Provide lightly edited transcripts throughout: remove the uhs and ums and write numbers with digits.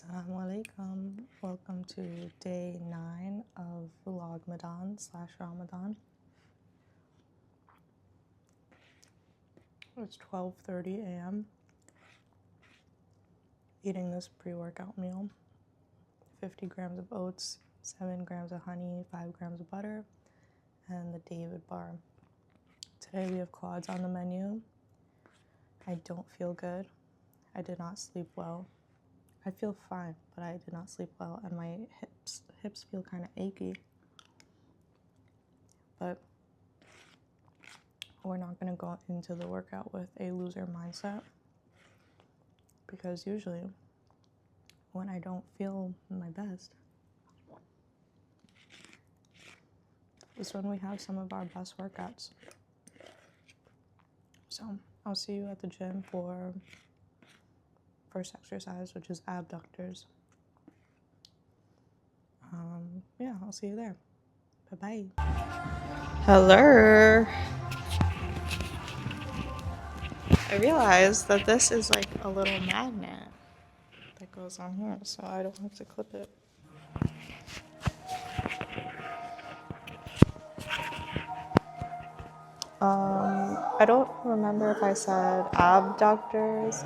Assalamu alaikum. Welcome to day 9 of Vlogmadan / Ramadan. It's 12:30 a.m. Eating this pre-workout meal. 50 grams of oats, 7 grams of honey, 5 grams of butter, and the David bar. Today we have quads on the menu. I don't feel good. I did not sleep well. I feel fine, but I did not sleep well, and my hips feel kind of achy. But we're not going to go into the workout with a loser mindset, because usually when I don't feel my best is when we have some of our best workouts. So I'll see you at the gym for first exercise, which is abductors. Yeah, I'll see you there. Bye-bye. Hello. I realized that this is like a little magnet that goes on here, so I don't have to clip it. I don't remember if I said abductors.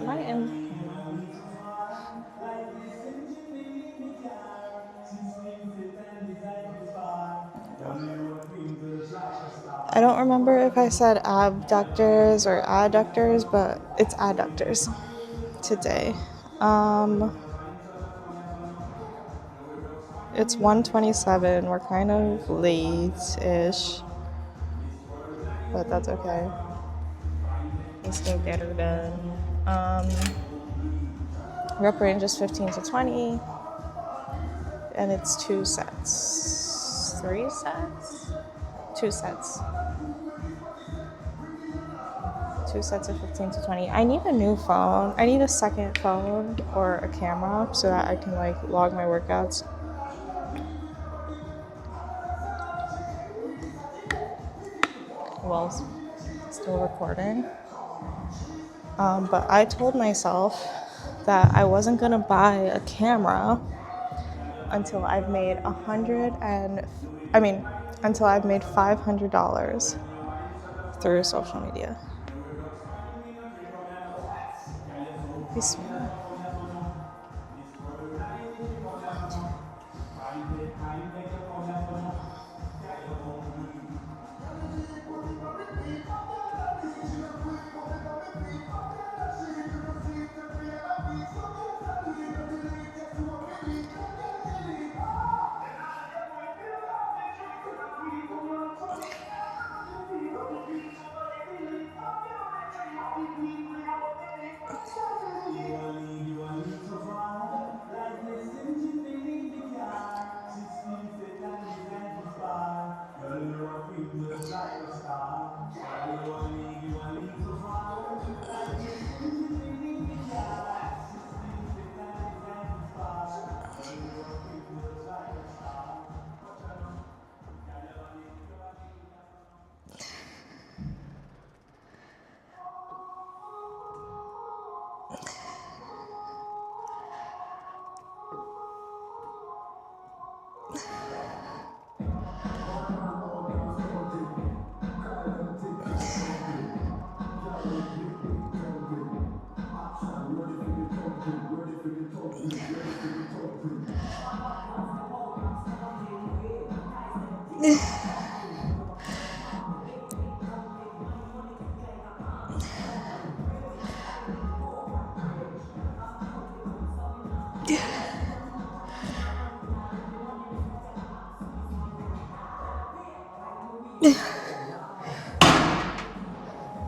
I don't remember if I said abductors or adductors, but it's adductors today. It's 1:27. We're kind of late-ish, but that's okay. We'll still get her done. Rep range is 15 to 20, and it's 2 sets. 3 sets? 2 sets. 2 sets of 15 to 20. I need a new phone. I need a second phone or a camera so that I can log my workouts. Well, still recording. But I told myself that I wasn't gonna buy a camera until I've made until I've made $500 through social media. Bismillah.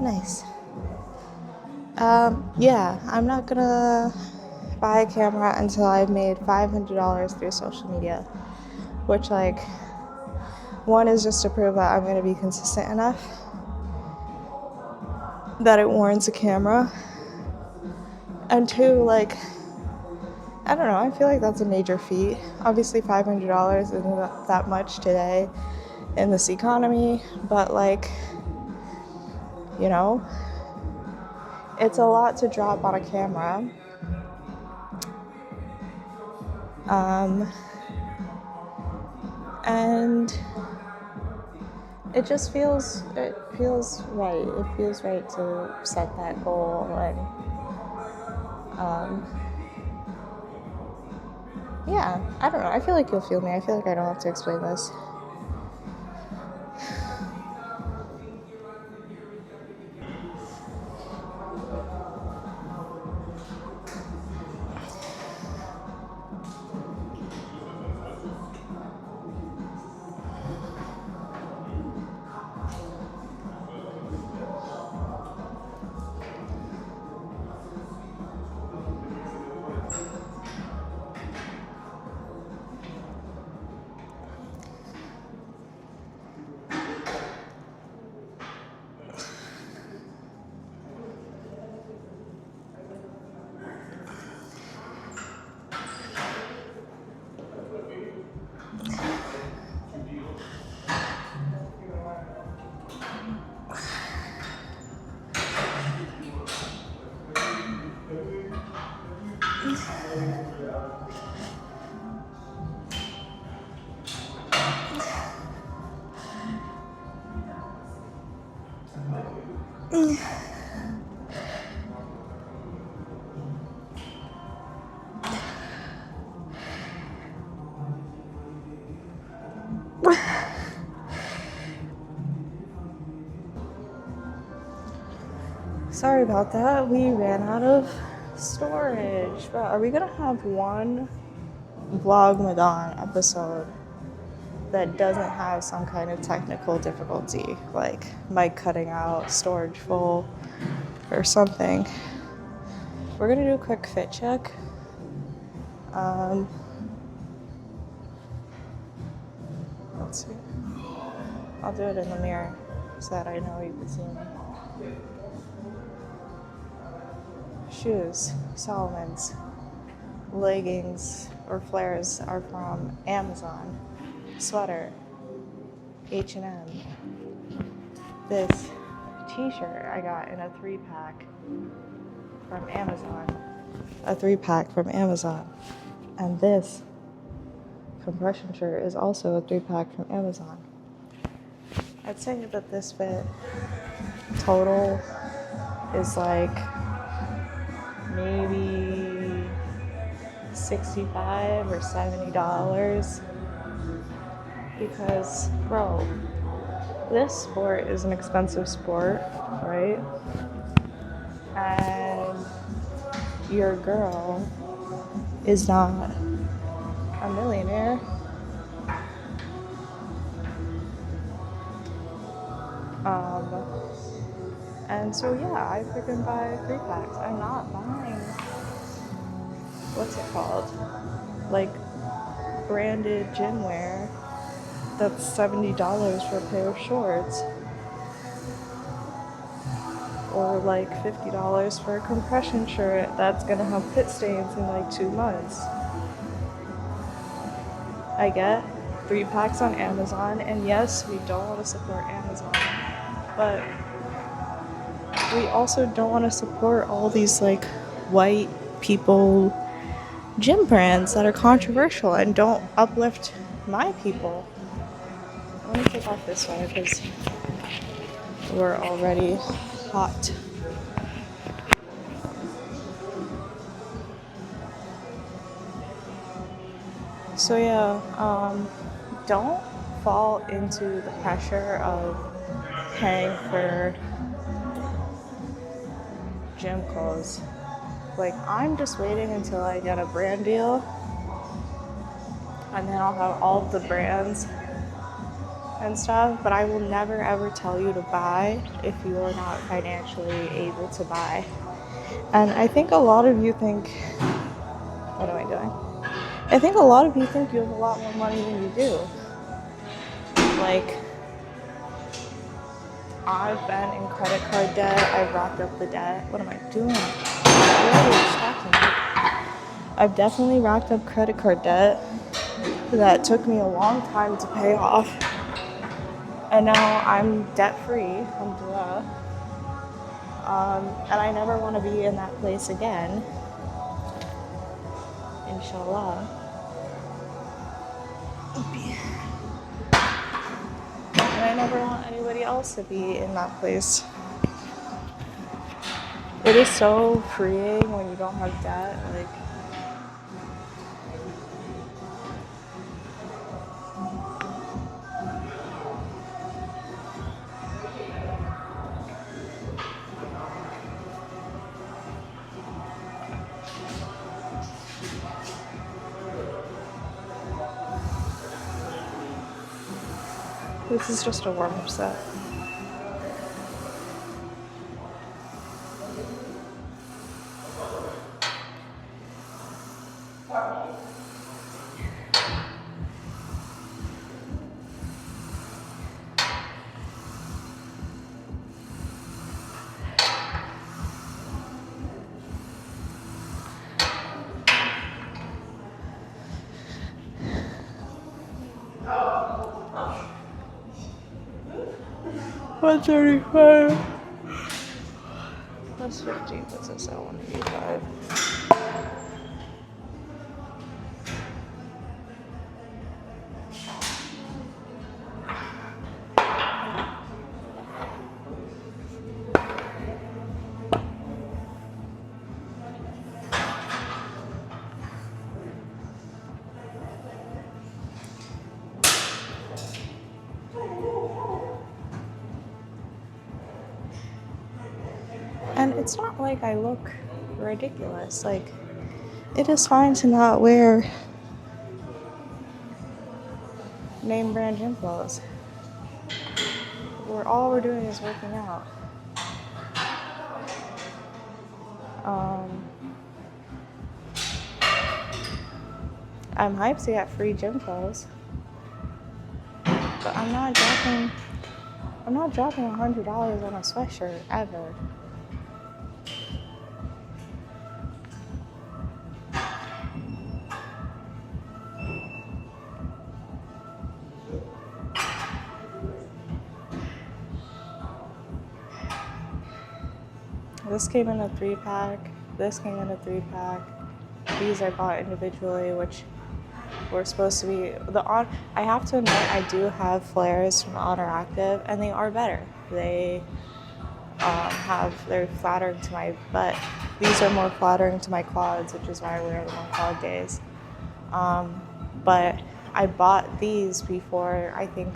Nice. Yeah, I'm not gonna buy a camera until I've made $500 through social media, which one is just to prove that I'm gonna be consistent enough that it warrants a camera, and 2, I don't know, I feel like that's a major feat. Obviously $500 isn't that much today in this economy, but it's a lot to drop on a camera. And it just feels right. It feels right to set that goal. And yeah, I don't know. I feel like you'll feel me. I feel like I don't have to explain this. Sorry about that. We ran out of storage. But are we gonna have one Vlogmadan episode that doesn't have some kind of technical difficulty, like mic cutting out, storage full, or something? We're gonna do a quick fit check. Let's see. I'll do it in the mirror so that I know you can see me. Shoes, Solomon's. Leggings or flares are from Amazon. Sweater, H&M. This t-shirt I got in a 3-pack from Amazon. A 3-pack from Amazon. And this compression shirt is also a 3-pack from Amazon. I'd say that this fit total is like maybe $65 or $70 because, bro, this sport is an expensive sport, right? And your girl is not a millionaire. And so yeah, I freaking buy 3-packs. I'm not buying, what's it called? Like branded gym wear that's $70 for a pair of shorts. Or like $50 for a compression shirt that's gonna have pit stains in like 2 months. I get 3-packs on Amazon, and yes, we don't want to support Amazon, but we also don't want to support all these like white people gym brands that are controversial and don't uplift my people. Let me take off this one because we're already hot. So yeah, don't fall into the pressure of paying for gym clothes. Like, I'm just waiting until I get a brand deal, and then I'll have all of the brands and stuff, but I will never ever tell you to buy if you are not financially able to buy. And I think a lot of you think, what am I doing? I think a lot of you think you have a lot more money than you do. Like, I've been in credit card debt. I've racked up the debt. What am I doing? I've definitely racked up credit card debt that took me a long time to pay off. And now I'm debt-free, alhamdulillah. And I never want to be in that place again, inshallah. And I never want anybody else to be in that place. It is so freeing when you don't have debt. Like, this is just a warm-up set. $135. Plus 50 puts us at 185. And it's not like I look ridiculous. Like, it is fine to not wear name brand gym clothes. All we're doing is working out. I'm hyped to get free gym clothes, but I'm not dropping $100 on a sweatshirt ever. This came in a 3-pack. This came in a 3-pack. These I bought individually, which were supposed to be I have to admit, I do have flares from Honor Active, and they are better. They're flattering to my butt. These are more flattering to my quads, which is why I wear them on quad days. But I bought these before I think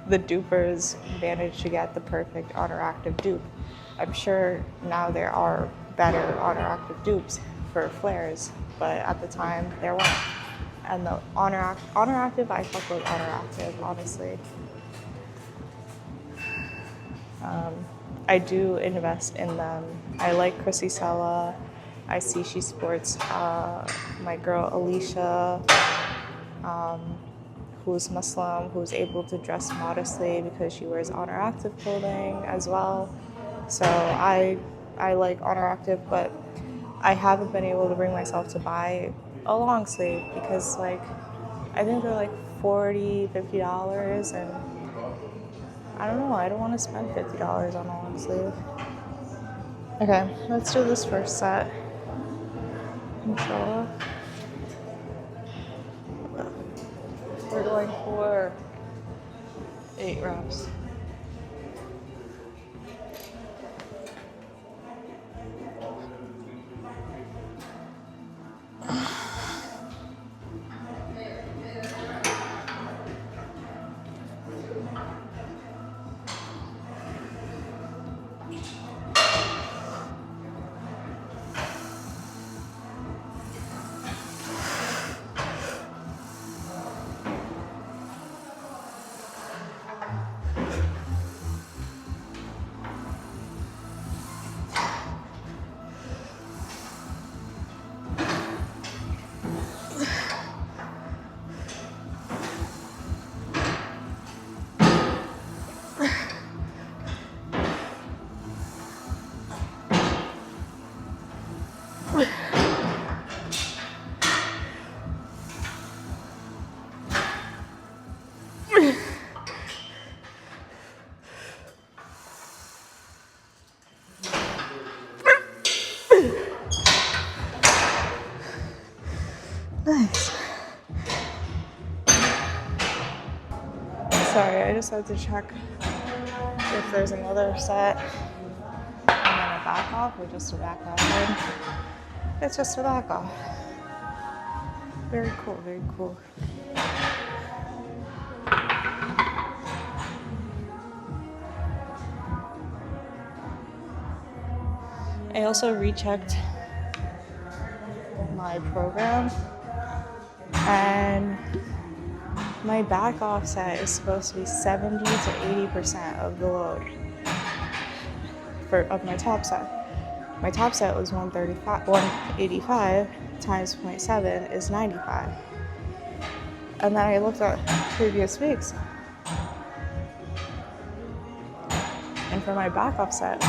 the dupers managed to get the perfect Honor Active dupe. I'm sure now there are better Honor Active dupes for flares, but at the time there weren't. And the Honor Active, I fuck with Honor Active, honestly. I do invest in them. I like Chrissy Sella. I see she sports my girl Alicia, who's Muslim, who's able to dress modestly because she wears Honor Active clothing as well. So I like Honor Active, but I haven't been able to bring myself to buy a long sleeve because, like, I think they're like $40, $50, and I don't know, I don't want to spend $50 on a long sleeve. Okay, let's do this first set. Inshallah. We're going for 8 reps. Nice. Sorry, I just had to check if there's another set and then a back off or just a back off thing. It's just a back off. Very cool, very cool. I also rechecked my program, and my back off set is supposed to be 70 to 80% of the load of my top set. My top set was 185 times 0.7 is 95. And then I looked at previous weeks, and for my back off set,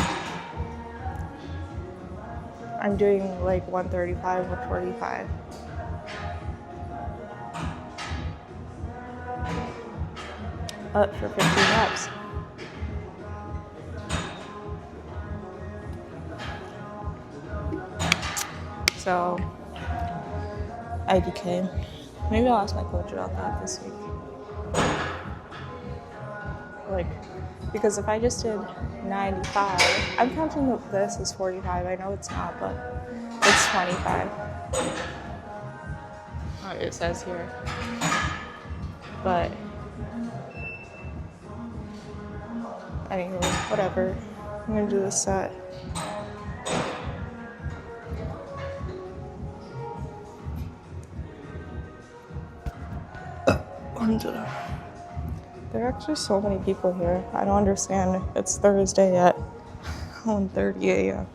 I'm doing like 135 or 45. Up for 15 reps. So, IDK. Maybe I'll ask my coach about that this week. Like, because if I just did 95, I'm counting this as 45. I know it's not, but it's 25. Oh, it says here. But anyway, whatever. I'm gonna do this set. There are actually so many people here. I don't understand. It's Thursday at 1:30 a.m.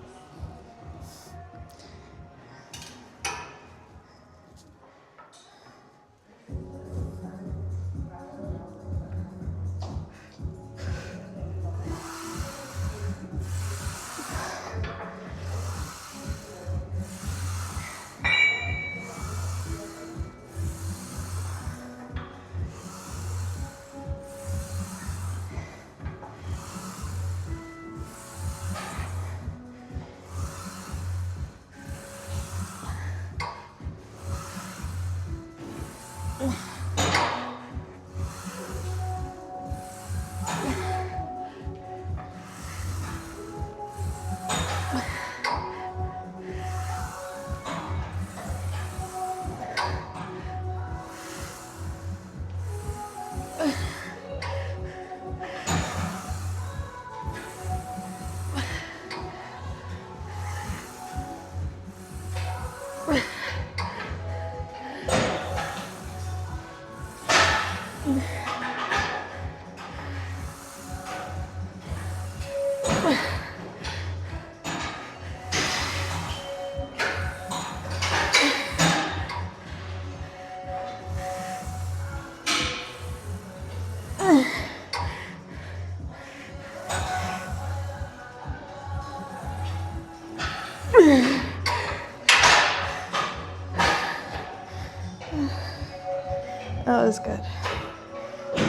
That was good.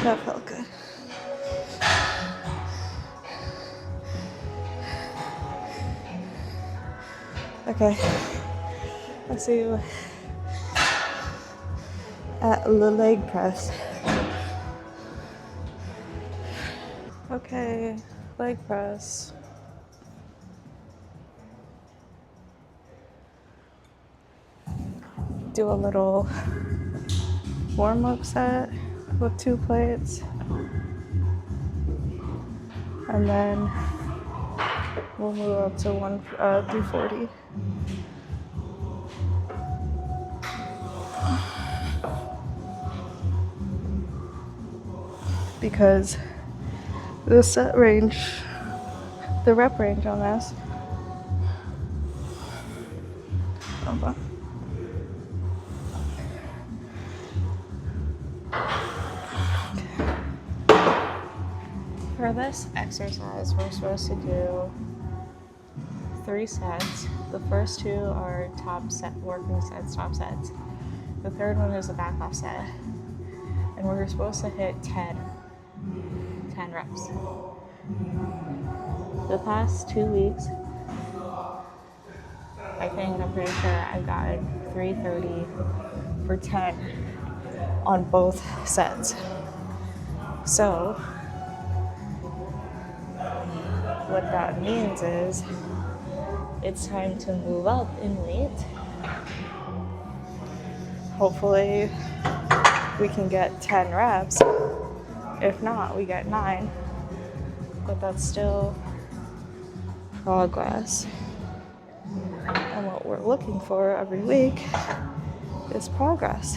That felt good. Okay, I'll see you at the leg press. Okay, leg press. Do a little warm-up set with 2 plates, and then we'll move up to 340. Because the set range, the rep range on this, hold on. For this exercise, we're supposed to do 3 sets. The first 2 are top set, working sets, top sets. The third one is a back off set. And we're supposed to hit 10 reps. The past 2 weeks, I'm pretty sure I've gotten 330 for 10 on both sets. So what that means is it's time to move up in weight. Hopefully we can get 10 reps. If not, we get 9. But that's still progress. And what we're looking for every week is progress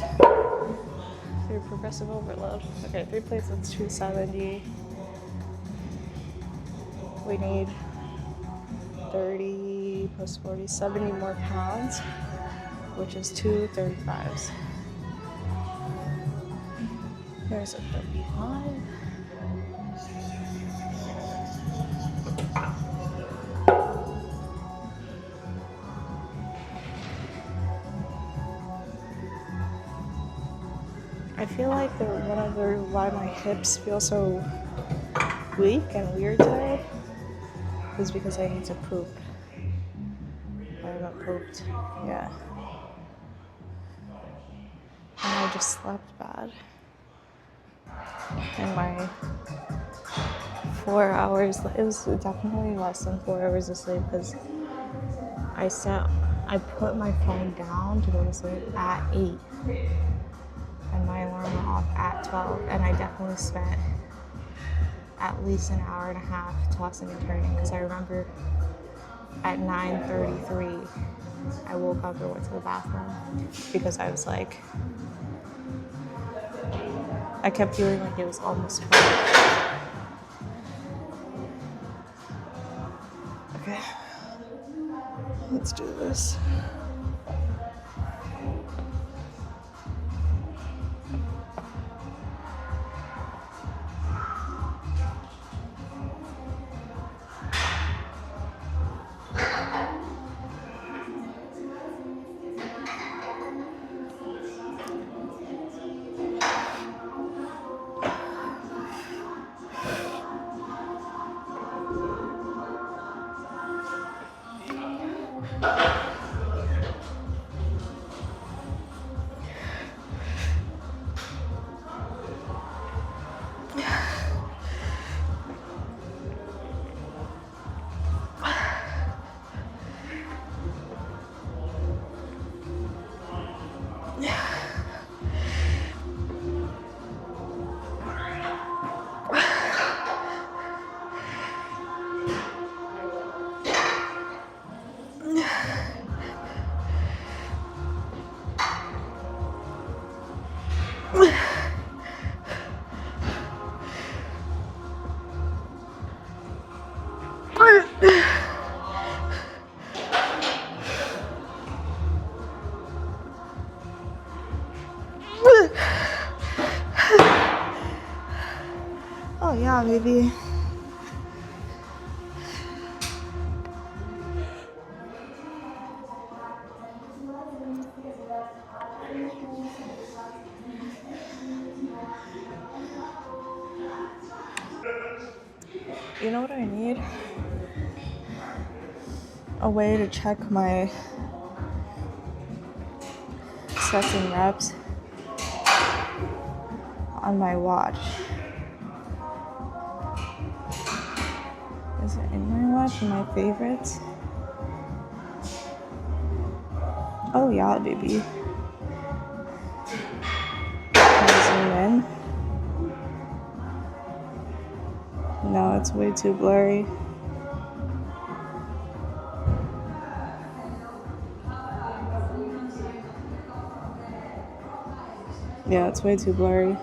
through progressive overload. Okay, 3 plates with 270. We need 30 plus 40, 70 more pounds, which is 2 35s. Here's a 35. I feel like one of the why my hips feel so weak and weird today is because I need to poop. I haven't pooped yet. And I just slept bad. And my 4 hours, it was definitely less than 4 hours of sleep because I put my phone down to go to sleep at 8. And my alarm went off at 12. And I definitely spent at least an hour and a half tossing and turning because I remember at 9:33 I woke up and went to the bathroom because I was like, I kept feeling like it was almost 12. Okay, let's do this. Oh yeah, baby. You know what I need? A way to check my sets and reps on my watch. Is it in my watch? In my favorites? Oh yeah, baby. Can I zoom in? No, it's way too blurry. Yeah, it's way too blurry.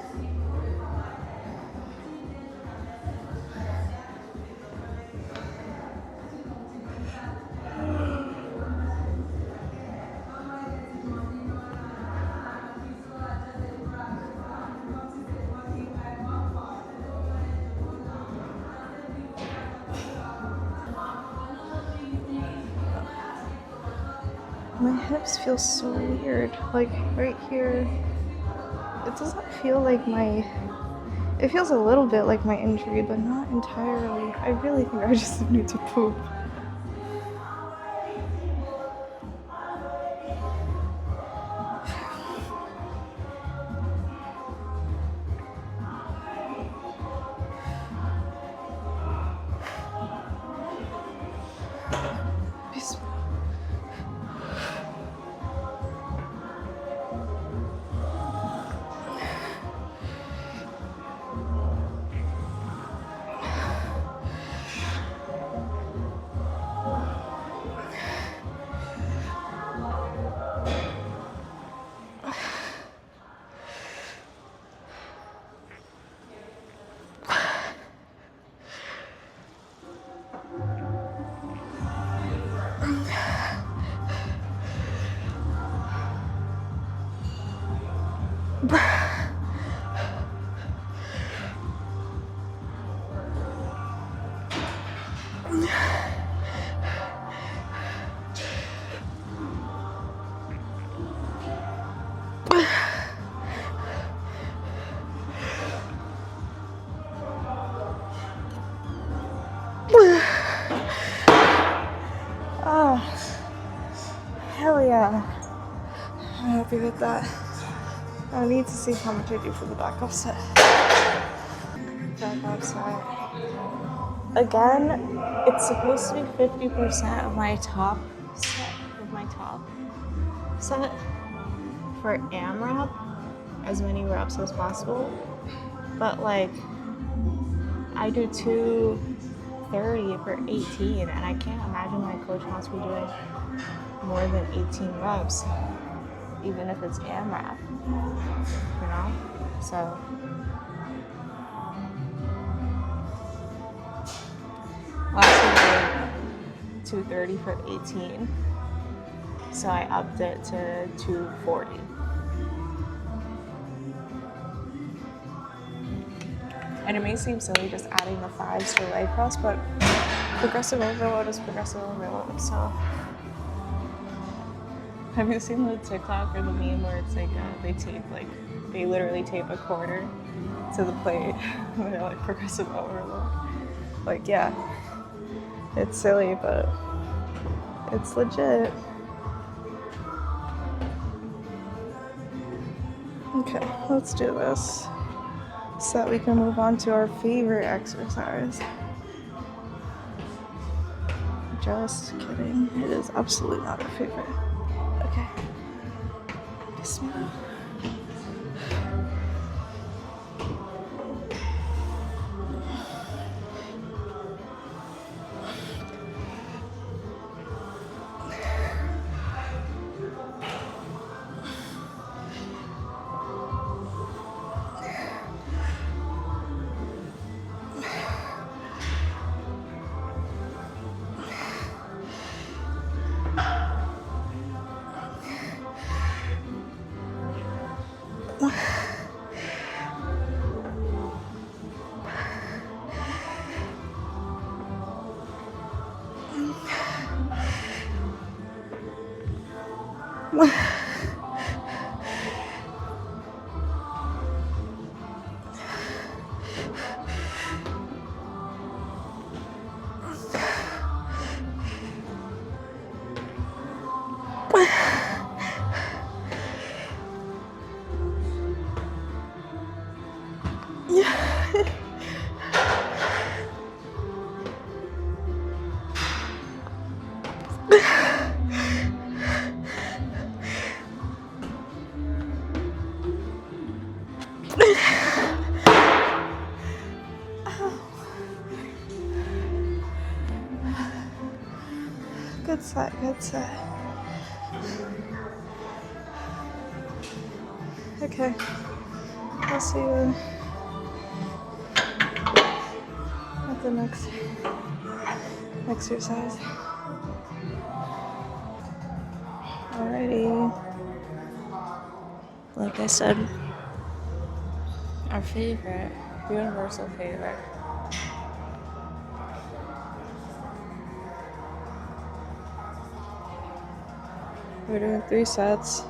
My hips feel so weird. Like right here, it doesn't feel like it feels a little bit like my injury, but not entirely. I really think I just need to poop. Oh, hell yeah. I'm happy with that. I need to see how much I do for the back offset. Back offset. Again, it's supposed to be 50% of my top set for AMRAP, as many reps as possible. But like, I do 230 for 18, and I can't imagine my coach wants me doing more than 18 reps, even if it's AMRAP, you know? So, last week I did 230 for 18, so I upped it to 240. And it may seem silly just adding the 5s to leg press, but progressive overload is progressive overload, so. Have you seen the TikTok or the meme where it's like they literally tape a quarter to the plate and they're like progressive overload? Like, yeah, it's silly, but it's legit. Okay, let's do this so that we can move on to our favorite exercise. Just kidding, it is absolutely not our favorite. Okay. Bismillah. Good set, good set. Okay, I'll see you at the next exercise. Alrighty. Like I said, our favorite, universal favorite. We're doing 3 sets.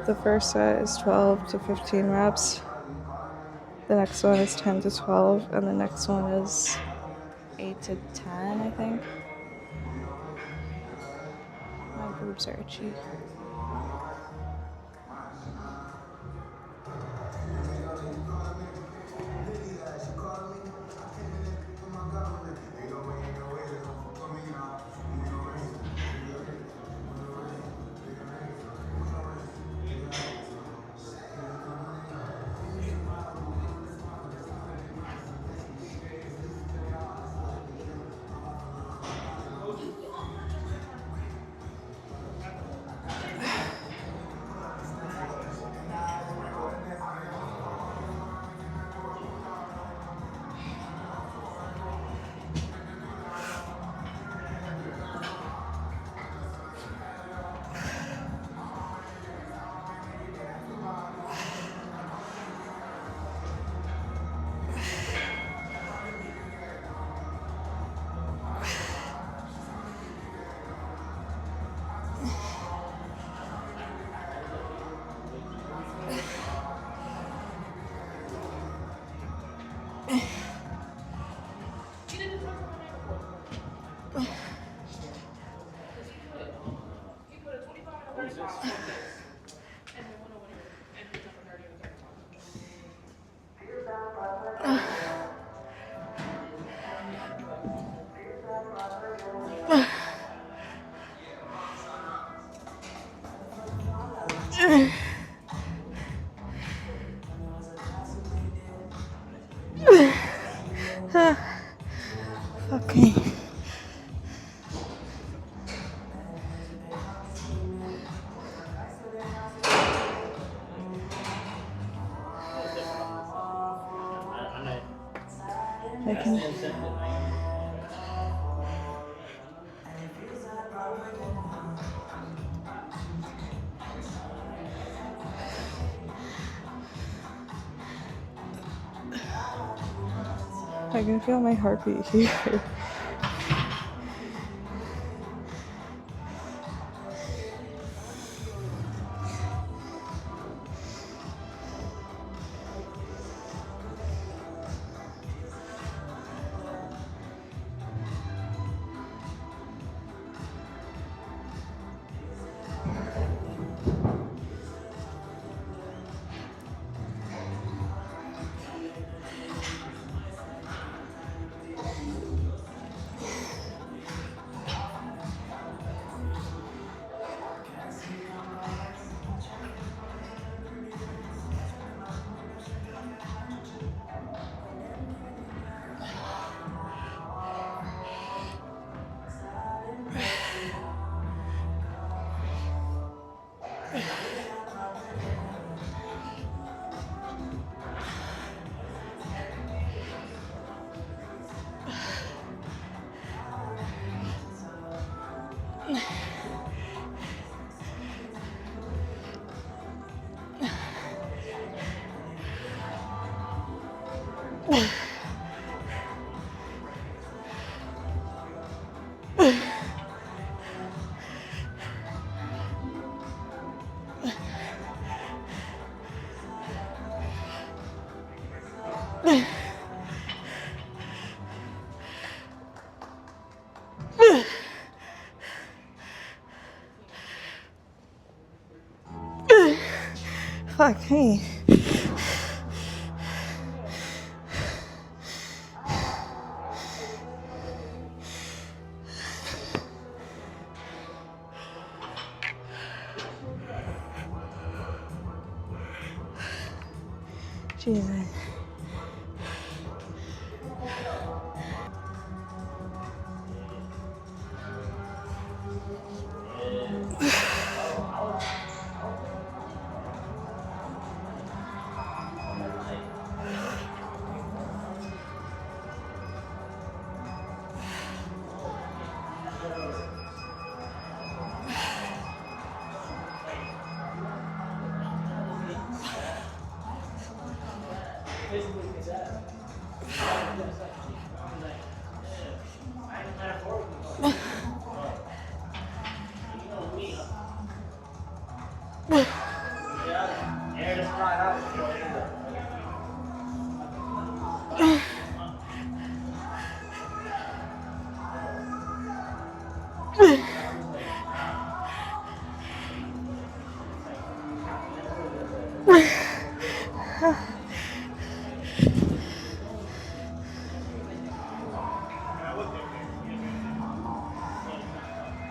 The first set is 12 to 15 reps. The next one is 10 to 12, and the next one is 8 to 10, I think. My boobs are itchy. I can. I can feel my heartbeat here. Fuck me. Jesus.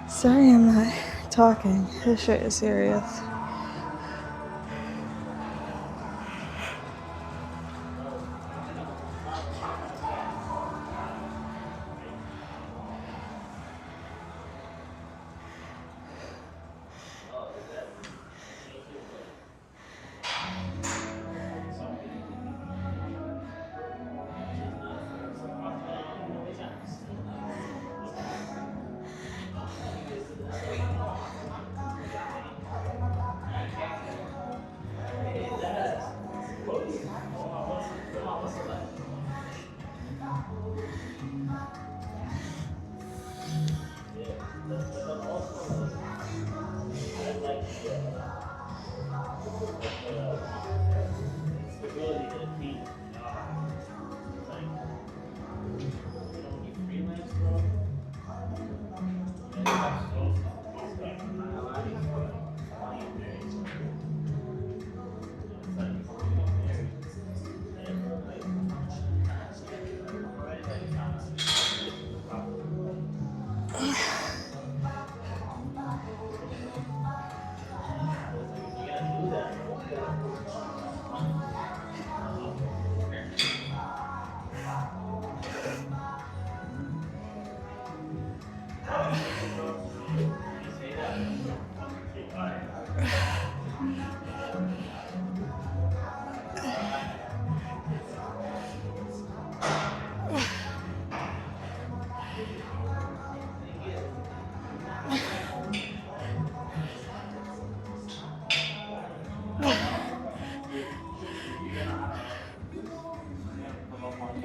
Sorry I'm not talking. This shit is serious.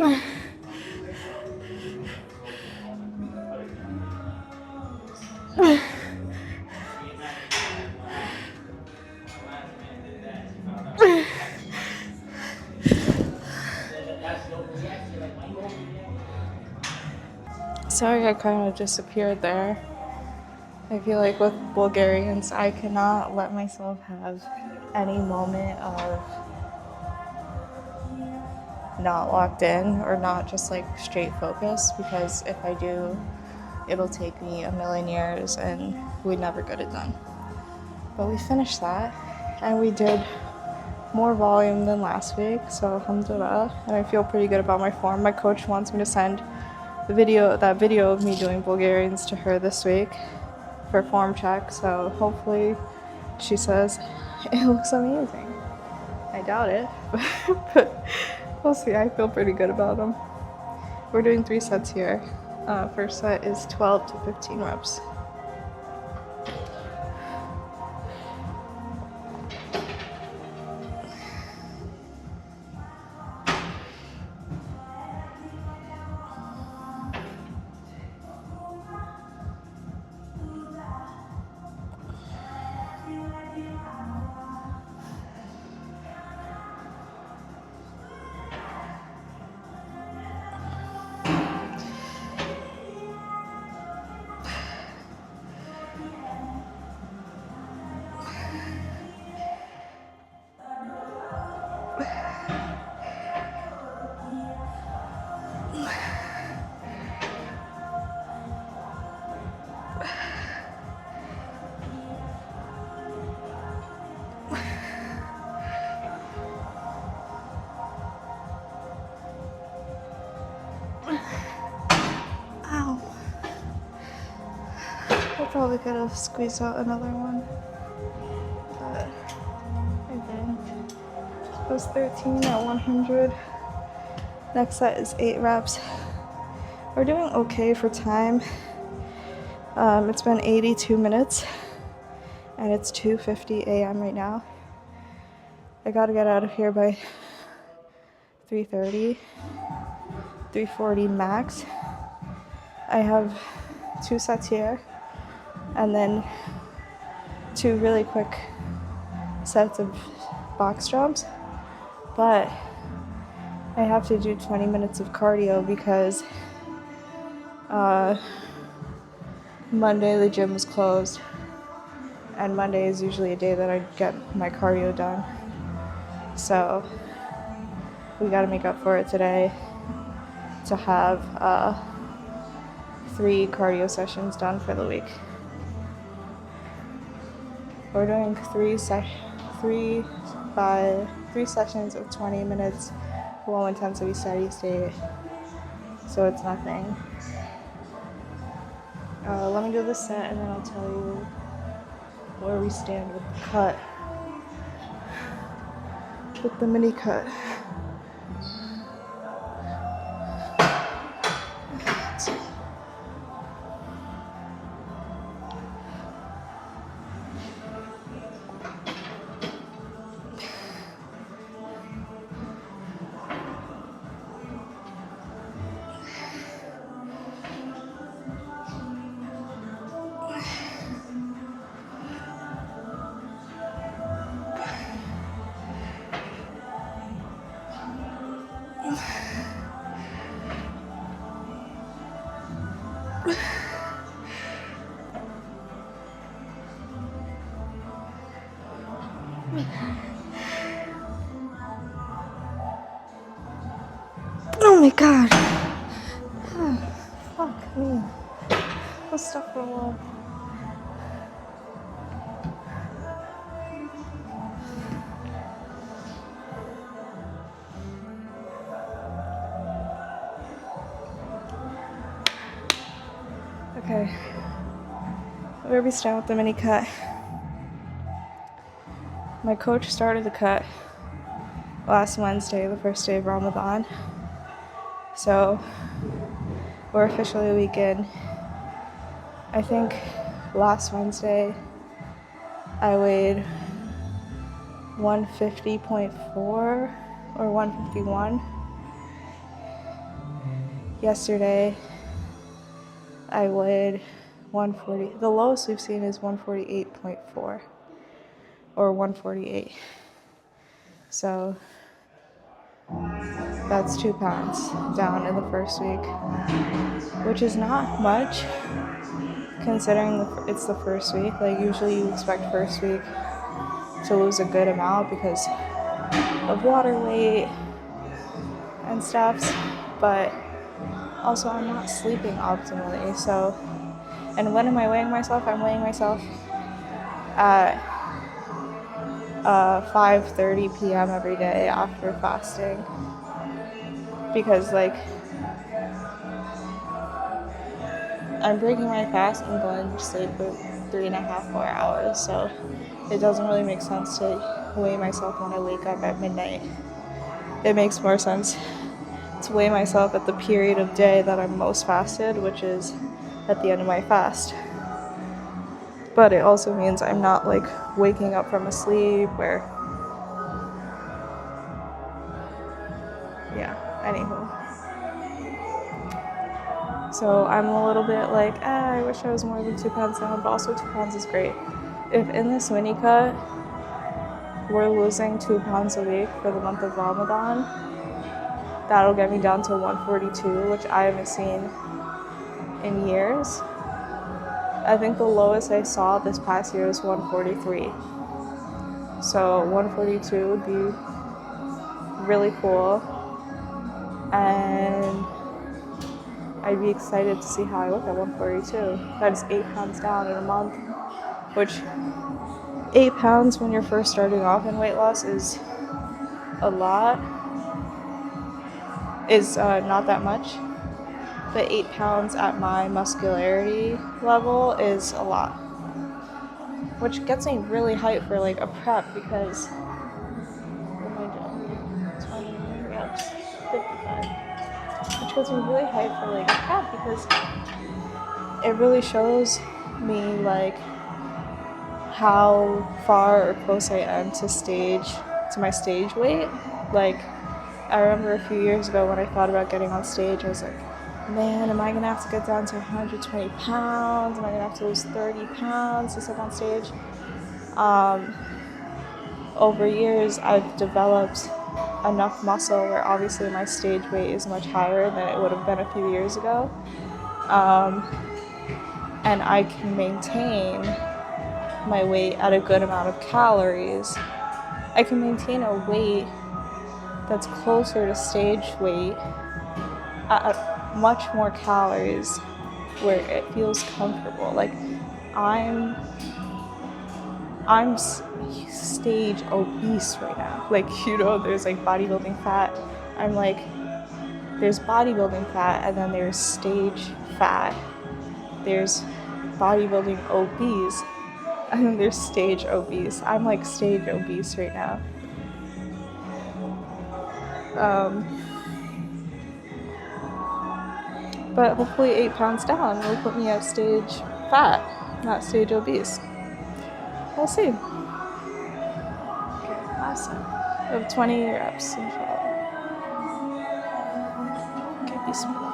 Sorry I kind of disappeared there. I feel like with Bulgarians, I cannot let myself have any moment of not locked in or not just like straight focus, because if I do, it'll take me a million years and we'd never get it done. But we finished that and we did more volume than last week, so alhamdulillah, and I feel pretty good about my form. My coach wants me to send that video of me doing Bulgarians to her this week for form check, so hopefully she says it looks amazing. I doubt it, but we'll see. I feel pretty good about them. We're doing 3 sets here. First set is 12 to 15 reps. Ow. I probably could have squeezed out another one, but I didn't. It was 13 at 100. Next set is 8 reps. We're doing okay for time. It's been 82 minutes and it's 2:50 a.m. right now. I gotta get out of here by 3:30, 3:40 max. I have 2 sets here and then 2 really quick sets of box jumps, but I have to do 20 minutes of cardio because Monday the gym was closed, and Monday is usually a day that I get my cardio done, so we gotta make up for it today to have 3 cardio sessions done for the week. We're doing 3 sessions of 20 minutes, low intensity, steady state, so it's nothing. Let me do this set and then I'll tell you where we stand with the cut, with the mini cut. Oh my god. Oh, fuck me. Astaghfirullah. Okay. Where we stand with the mini cut. My coach started the cut last Wednesday, the first day of Ramadan. So we're officially a week in. I think last Wednesday I weighed 150.4 or 151. Yesterday, I weighed 140. The lowest we've seen is 148.4 or 148. So that's 2 pounds down in the first week, which is not much considering it's the first week. Like, usually you expect first week to lose a good amount because of water weight and stuff, but also I'm not sleeping optimally. So, and when am I weighing myself? I'm weighing myself at 5:30 p.m. every day after fasting, because like I'm breaking my fast and going to sleep for 3.5-4 hours, so it doesn't really make sense to weigh myself when I wake up at midnight. It makes more sense to weigh myself at the period of day that I'm most fasted, which is at the end of my fast. But it also means I'm not like waking up from a sleep where, yeah, anywho. So I'm a little bit like, I wish I was more than 2 pounds down, but also 2 pounds is great. If in this mini cut, we're losing 2 pounds a week for the month of Ramadan, that'll get me down to 142, which I haven't seen in years. I think the lowest I saw this past year was 143. So 142 would be really cool. And I'd be excited to see how I look at 142. That is 8 pounds down in a month, which 8 pounds when you're first starting off in weight loss is a lot. Is not that much. But 8 pounds at my muscularity level is a lot, which gets me really hyped for like a prep, because what am I doing? 20 reps, 55, which gets me really hyped for like a prep, because it really shows me like how far or close I am to my stage weight. Like, I remember a few years ago when I thought about getting on stage, I was like, man, am I gonna have to get down to 120 pounds? Am I gonna have to lose 30 pounds to step on stage? Over years, I've developed enough muscle where obviously my stage weight is much higher than it would have been a few years ago. And I can maintain my weight at a good amount of calories. I can maintain a weight that's closer to stage weight at much more calories where it feels comfortable. Like, I'm stage obese right now. Like, you know, there's like bodybuilding fat. I'm like, there's bodybuilding fat, and then there's stage fat. There's bodybuilding obese, and then there's stage obese. I'm like stage obese right now. But hopefully 8 pounds down will put me at stage fat, not stage obese. We'll see. Okay, last set of 20 reps, inshallah. Okay, bismillah.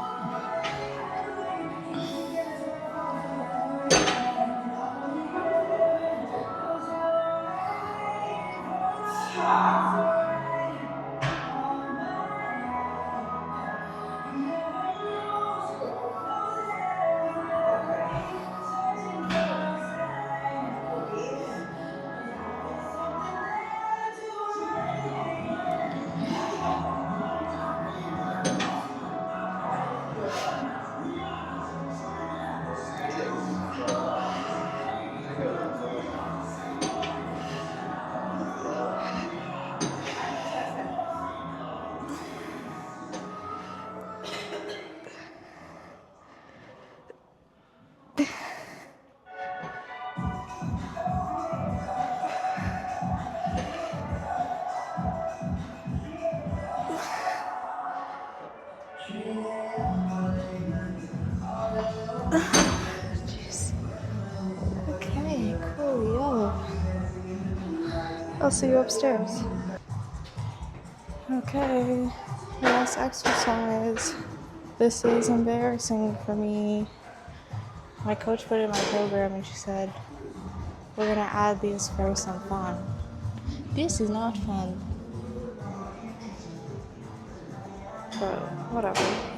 Jeez. Okay, cool, yo. I'll see you upstairs. Okay, last exercise. This is embarrassing for me. My coach put it in my program and she said, we're gonna add these for some fun. This is not fun. But whatever.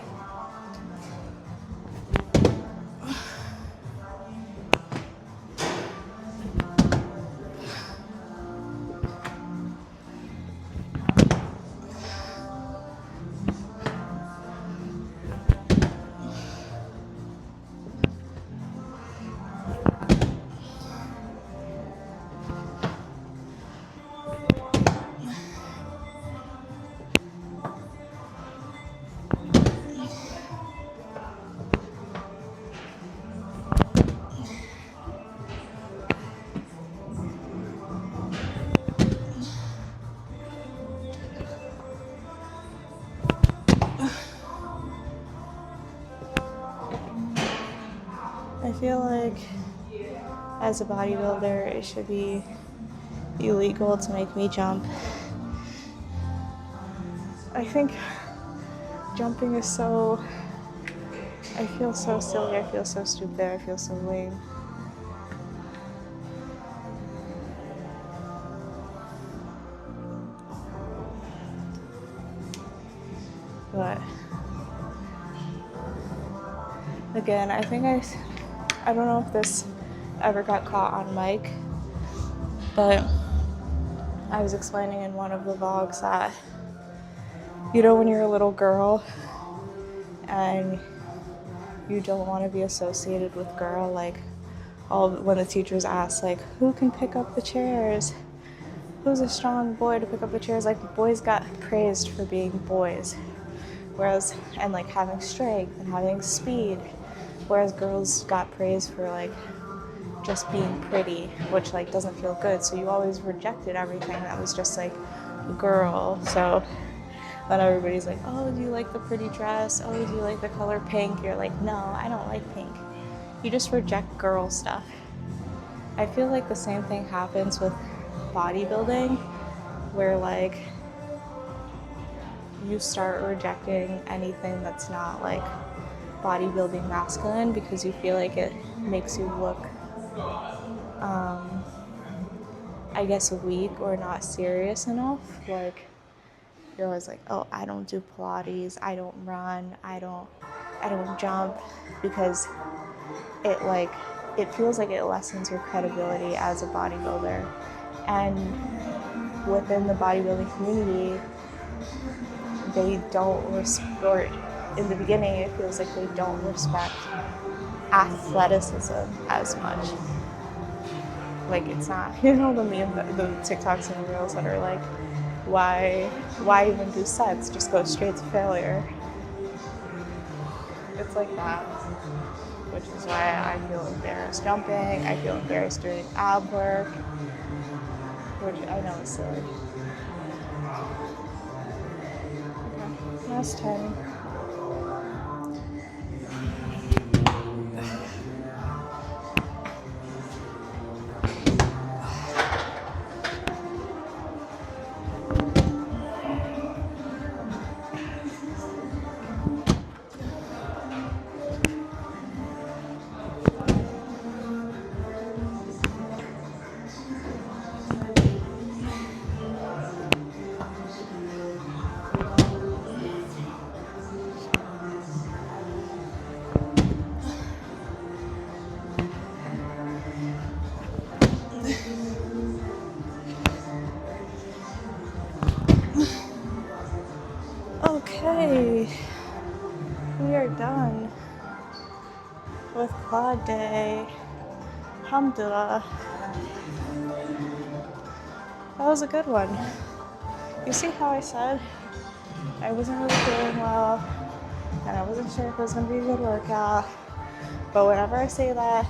I feel like as a bodybuilder, it should be illegal to make me jump. I think jumping is so, I feel so silly, I feel so stupid, I feel so lame. But again, I think I don't know if this ever got caught on mic, but I was explaining in one of the vlogs that, you know, when you're a little girl and you don't want to be associated with girl, like when the teachers ask, like, who can pick up the chairs? Who's a strong boy to pick up the chairs? Like, boys got praised for being boys, whereas, and like having strength and having speed, whereas girls got praised for like just being pretty, which like doesn't feel good. So you always rejected everything that was just like a girl. So then everybody's like, oh, do you like the pretty dress? Oh, do you like the color pink? You're like, no, I don't like pink. You just reject girl stuff. I feel like the same thing happens with bodybuilding, where like you start rejecting anything that's not like bodybuilding masculine because you feel like it makes you look I guess weak or not serious enough. Like you're always like, oh, I don't do Pilates, I don't run, I don't jump, because it feels like it lessens your credibility as a bodybuilder. And within the bodybuilding community, they don't respect, in the beginning it feels like they don't respect athleticism as much. Like it's not, you know, the TikToks and the reels that are like, why even do sets? Just go straight to failure. It's like that, which is why I feel embarrassed jumping. I feel embarrassed doing ab work, which I know is silly. Okay, last 10. Okay, we are done with quad day. Alhamdulillah. That was a good one. You see how I said I wasn't really feeling well and I wasn't sure if it was going to be a good workout, but whenever I say that,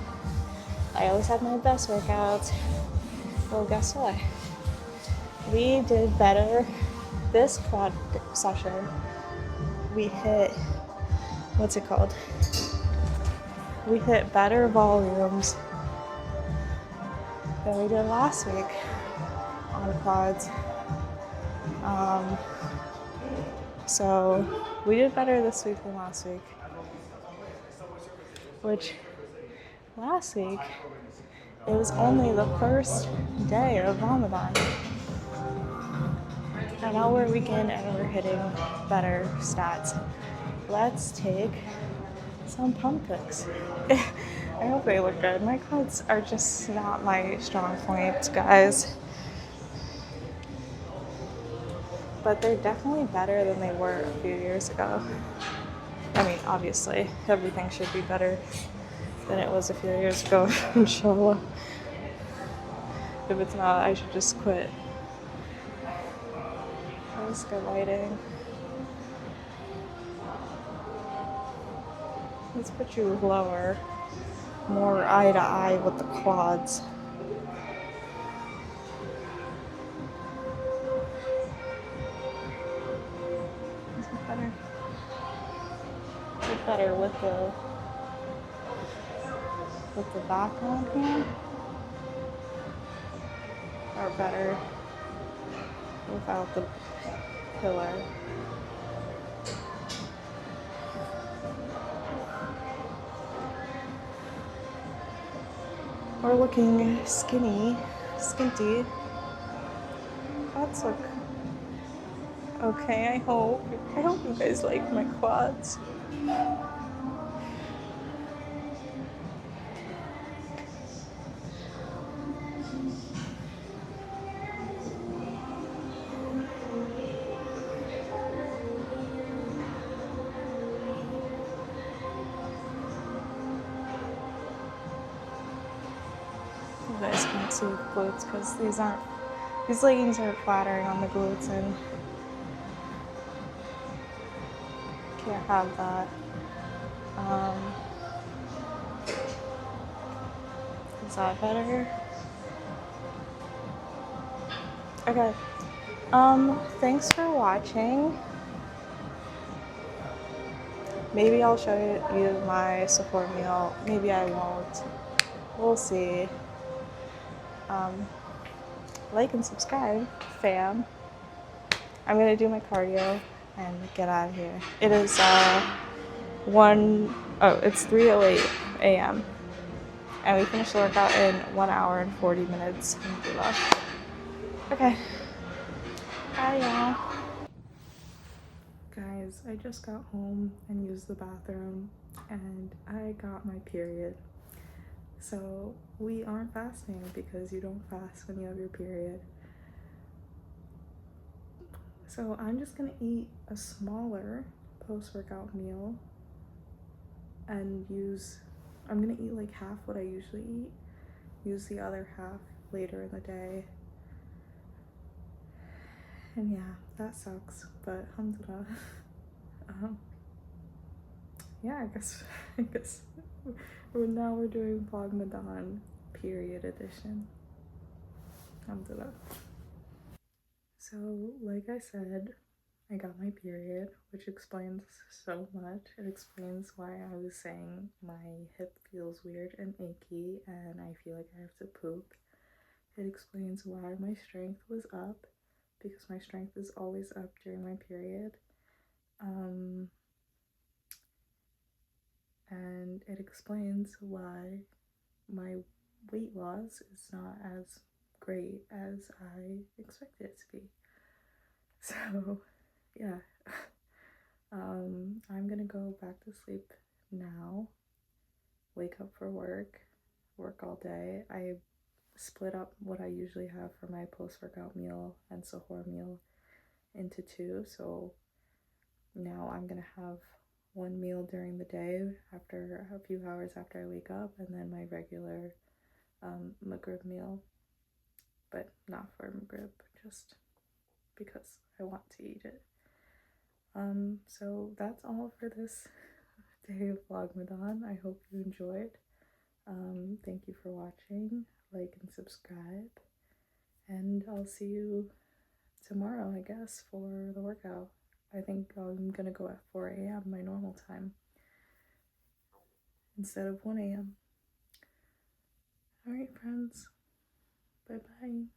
I always have my best workouts. Well, guess what? We did better this quad session. We hit, what's it called? We hit better volumes than we did last week on quads. So we did better this week than last week. Which, last week, it was only the first day of Ramadan. And now we're a weekend and we're hitting better stats. Let's take some pump pics. I hope they look good. My quads are just not my strong point, guys. But they're definitely better than they were a few years ago. I mean, obviously, everything should be better than it was a few years ago, inshallah. If it's not, I should just quit. That's good lighting. Let's put you lower, more eye to eye with the quads. Is it better? Is it better with the background here? Or better without the pillar? We're looking skinty. Quads look okay, I hope. I hope you guys like my quads. You guys can't see the glutes because these leggings aren't flattering on the glutes, and can't have that. Is that better? Okay. Thanks for watching. Maybe I'll show you my support meal. Maybe I won't. We'll see. Like and subscribe, fam. I'm gonna do my cardio and get out of here. It is it's 3:08 a.m. and we finished the workout in 1 hour and 40 minutes. Okay. Bye, y'all. Guys, I just got home and used the bathroom and I got my period. So we aren't fasting because you don't fast when you have your period. So I'm just gonna eat a smaller post-workout meal and I'm gonna eat like half what I usually eat, use the other half later in the day. And yeah, that sucks, but alhamdulillah. Yeah, I guess now we're doing Vlogmadan period edition. Alhamdulillah. So, like I said, I got my period, which explains so much. It explains why I was saying my hip feels weird and achy and I feel like I have to poop. It explains why my strength was up, because my strength is always up during my period. And it explains why my weight loss is not as great as I expected it to be. So, yeah. I'm gonna go back to sleep now, wake up for work all day. I split up what I usually have for my post-workout meal and sahur meal into two, so now I'm gonna have one meal during the day after a few hours after I wake up, and then my regular maghrib meal, but not for maghrib, just because I want to eat it. So that's all for this day of Vlogmadan. I hope you enjoyed. Thank you for watching. Like and subscribe, and I'll see you tomorrow, I guess, for the workout. I think I'm gonna go at 4 a.m. my normal time instead of 1 a.m. Alright, friends. Bye bye.